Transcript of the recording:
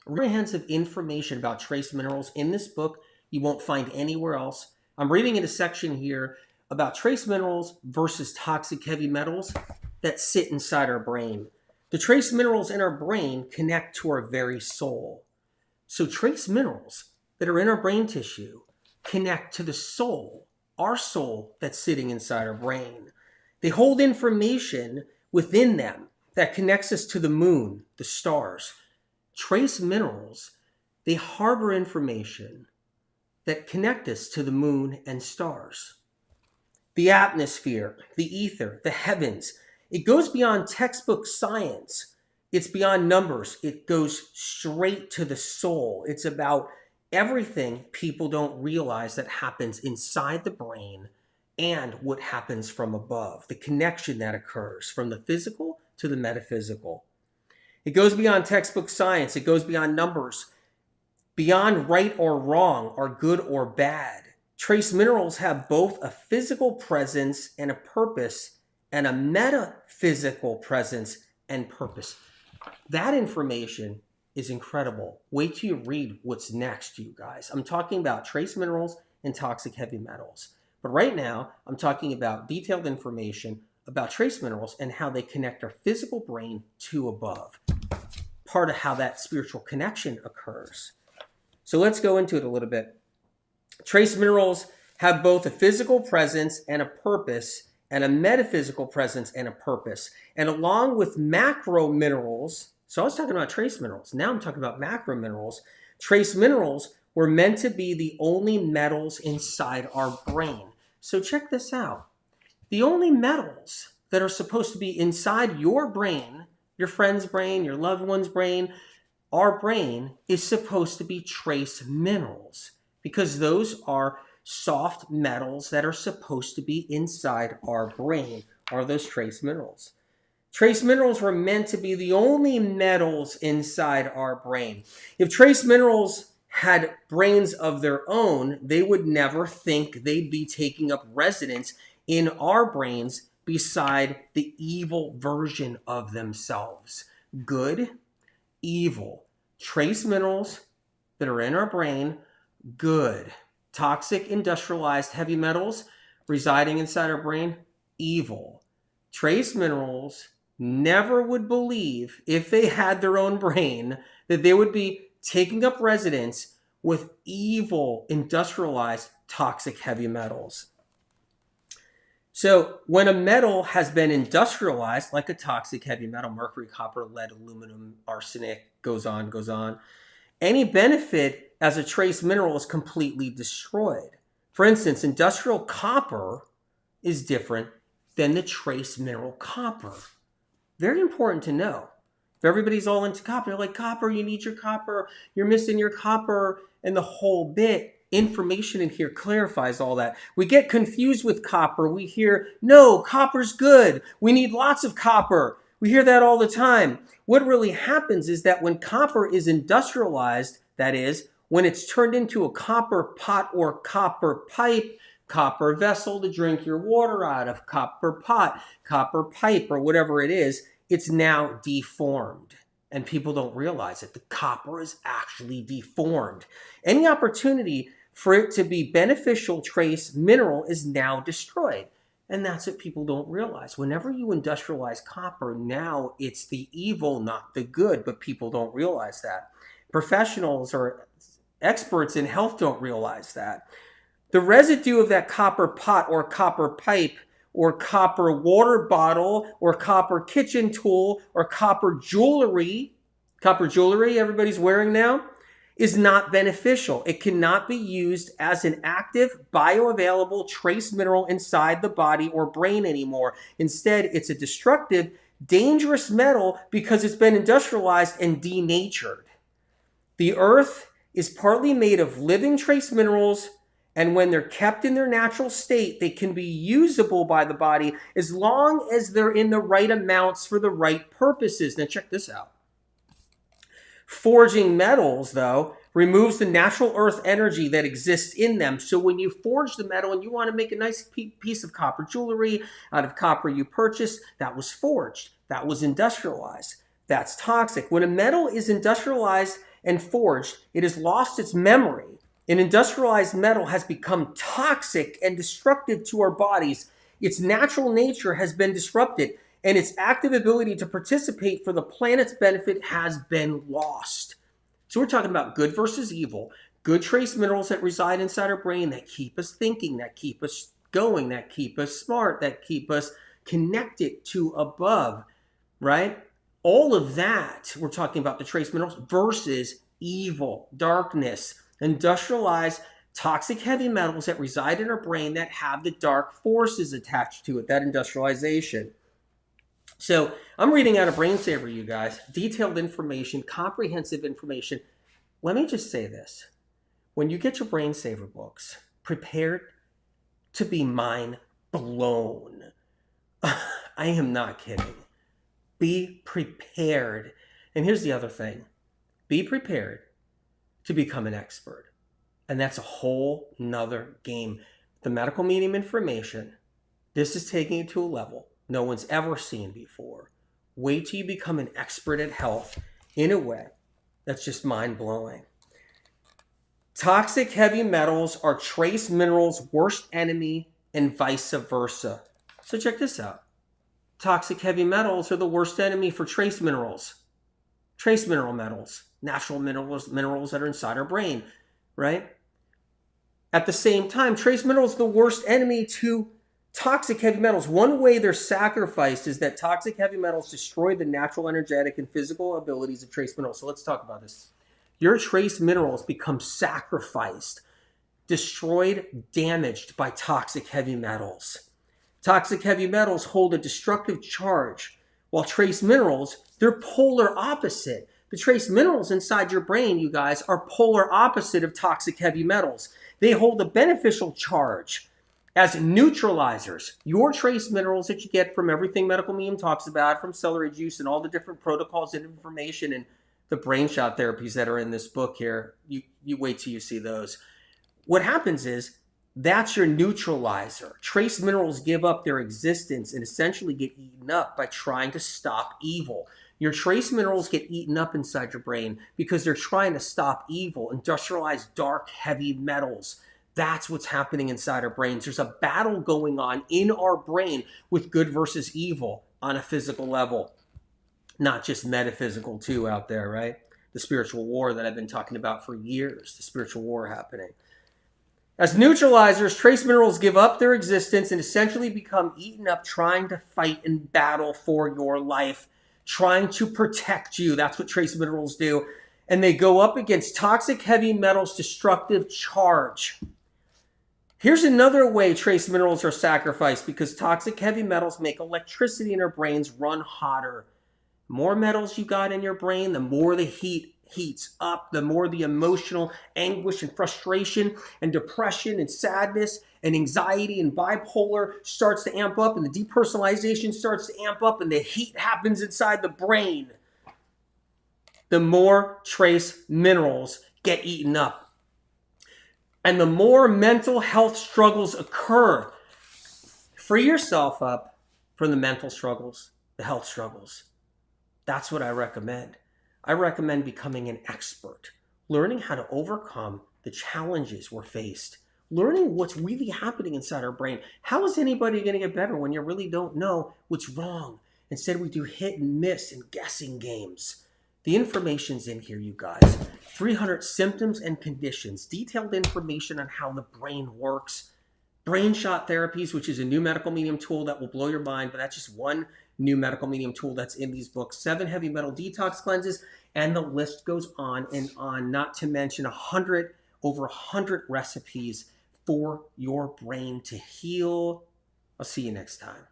comprehensive information about trace minerals in this book you won't find anywhere else. I'm reading in a section here about trace minerals versus toxic heavy metals that sit inside our brain. The trace minerals in our brain connect to our very soul. So trace minerals that are in our brain tissue connect to the soul, our soul that's sitting inside our brain. They hold information within them that connects us to the moon, the stars. Trace minerals, they harbor information that connect us to the moon and stars. The atmosphere, the ether, the heavens. It goes beyond textbook science. It's beyond numbers. It goes straight to the soul. It's about everything people don't realize that happens inside the brain and what happens from above, the connection that occurs from the physical to the metaphysical. It goes beyond textbook science. It goes beyond numbers, beyond right or wrong or good or bad. Trace minerals have both a physical presence and a purpose, and a metaphysical presence and purpose. That information is incredible. Wait till you read what's next, you guys. I'm talking about trace minerals and toxic heavy metals. But right now, I'm talking about detailed information about trace minerals and how they connect our physical brain to above. Part of how that spiritual connection occurs. So let's go into it a little bit. Trace minerals have both a physical presence and a purpose, and a metaphysical presence and a purpose. And along with macro minerals, so I was talking about trace minerals. Now I'm talking about macro minerals. Trace minerals were meant to be the only metals inside our brain. So check this out. The only metals that are supposed to be inside your brain, your friend's brain, your loved one's brain, our brain is supposed to be trace minerals, because those are soft metals that are supposed to be inside our brain, are those trace minerals. Trace minerals were meant to be the only metals inside our brain. If trace minerals had brains of their own, they would never think they'd be taking up residence in our brains beside the evil version of themselves. Good, evil. Trace minerals that are in our brain, good. Toxic, industrialized heavy metals residing inside our brain, evil. Trace minerals never would believe, if they had their own brain, that they would be taking up residence with evil, industrialized, toxic heavy metals. So when a metal has been industrialized, like a toxic heavy metal, mercury, copper, lead, aluminum, arsenic, goes on, any benefit as a trace mineral is completely destroyed. For instance, industrial copper is different than the trace mineral copper. Very important to know. If everybody's all into copper, they're like, copper, you need your copper, you're missing your copper, and the whole bit. Information in here clarifies all that. We get confused with copper. We hear, no, copper's good. We need lots of copper. We hear that all the time. What really happens is that when copper is industrialized, that is, when it's turned into a copper pot or copper pipe, copper vessel to drink your water out of, copper pot, copper pipe, or whatever it is, it's now deformed. And people don't realize it. The copper is actually deformed. Any opportunity for it to be beneficial trace mineral is now destroyed. And that's what people don't realize. Whenever you industrialize copper, now it's the evil, not the good, but people don't realize that. Professionals or experts in health don't realize that. The residue of that copper pot or copper pipe or copper water bottle or copper kitchen tool or copper jewelry everybody's wearing now, is not beneficial. It cannot be used as an active, bioavailable trace mineral inside the body or brain anymore. Instead, it's a destructive, dangerous metal because it's been industrialized and denatured. The earth is partly made of living trace minerals, and when they're kept in their natural state, they can be usable by the body as long as they're in the right amounts for the right purposes. Now check this out. Forging metals, though, removes the natural earth energy that exists in them. So when you forge the metal and you want to make a nice piece of copper jewelry out of copper you purchased, that was forged. That was industrialized. That's toxic. When a metal is industrialized and forged, it has lost its memory. An industrialized metal has become toxic and destructive to our bodies. Its natural nature has been disrupted, and its active ability to participate for the planet's benefit has been lost. So we're talking about good versus evil. Good trace minerals that reside inside our brain that keep us thinking, that keep us going, that keep us smart, that keep us connected to above, right? All of that, we're talking about the trace minerals versus evil, darkness, industrialized, toxic heavy metals that reside in our brain that have the dark forces attached to it, that industrialization. So I'm reading out a Brain Saver, you guys. Detailed information, comprehensive information. Let me just say this. When you get your Brain Saver books, prepare to be mind blown. I am not kidding. Be prepared. And here's the other thing. Be prepared to become an expert. And that's a whole nother game. The medical medium information, this is taking it to a level no one's ever seen before. Wait till you become an expert at health in a way that's just mind-blowing. Toxic heavy metals are trace minerals' worst enemy and vice versa. So check this out. Toxic heavy metals are the worst enemy for trace minerals. Trace mineral metals, natural minerals that are inside our brain, right? At the same time, trace minerals are the worst enemy to toxic heavy metals. One way they're sacrificed is that toxic heavy metals destroy the natural, energetic, and physical abilities of trace minerals. So let's talk about this. Your trace minerals become sacrificed, destroyed, damaged by toxic heavy metals. Toxic heavy metals hold a destructive charge, while trace minerals, they're polar opposite. The trace minerals inside your brain, you guys, are polar opposite of toxic heavy metals. They hold a beneficial charge as neutralizers. Your trace minerals that you get from everything Medical Medium talks about, from celery juice and all the different protocols and information and the brain shot therapies that are in this book here, you wait till you see those. What happens is, that's your neutralizer. Trace minerals give up their existence and essentially get eaten up by trying to stop evil. Your trace minerals get eaten up inside your brain because they're trying to stop evil, industrialized, dark, heavy metals. That's what's happening inside our brains. There's a battle going on in our brain with good versus evil on a physical level. Not just metaphysical too out there, right? The spiritual war that I've been talking about for years, the spiritual war happening. As neutralizers, trace minerals give up their existence and essentially become eaten up trying to fight and battle for your life, trying to protect you. That's what trace minerals do. And they go up against toxic heavy metals' destructive charge. Here's another way trace minerals are sacrificed, because toxic heavy metals make electricity in our brains run hotter. The more metals you got in your brain, the more the heat heats up, the more the emotional anguish and frustration and depression and sadness and anxiety and bipolar starts to amp up, and the depersonalization starts to amp up, and the heat happens inside the brain. The more trace minerals get eaten up. And the more mental health struggles occur. Free yourself up from the mental struggles, the health struggles. That's what I recommend. I recommend becoming an expert, learning how to overcome the challenges we're faced, learning what's really happening inside our brain. How is anybody going to get better when you really don't know what's wrong? Instead, we do hit and miss and guessing games. The information's in here, you guys. 300 symptoms and conditions, detailed information on how the brain works. Brain shot therapies, which is a new medical medium tool that will blow your mind, but that's just one new medical medium tool that's in these books. 7 heavy metal detox cleanses, and the list goes on and on, not to mention over 100 recipes for your brain to heal. I'll see you next time.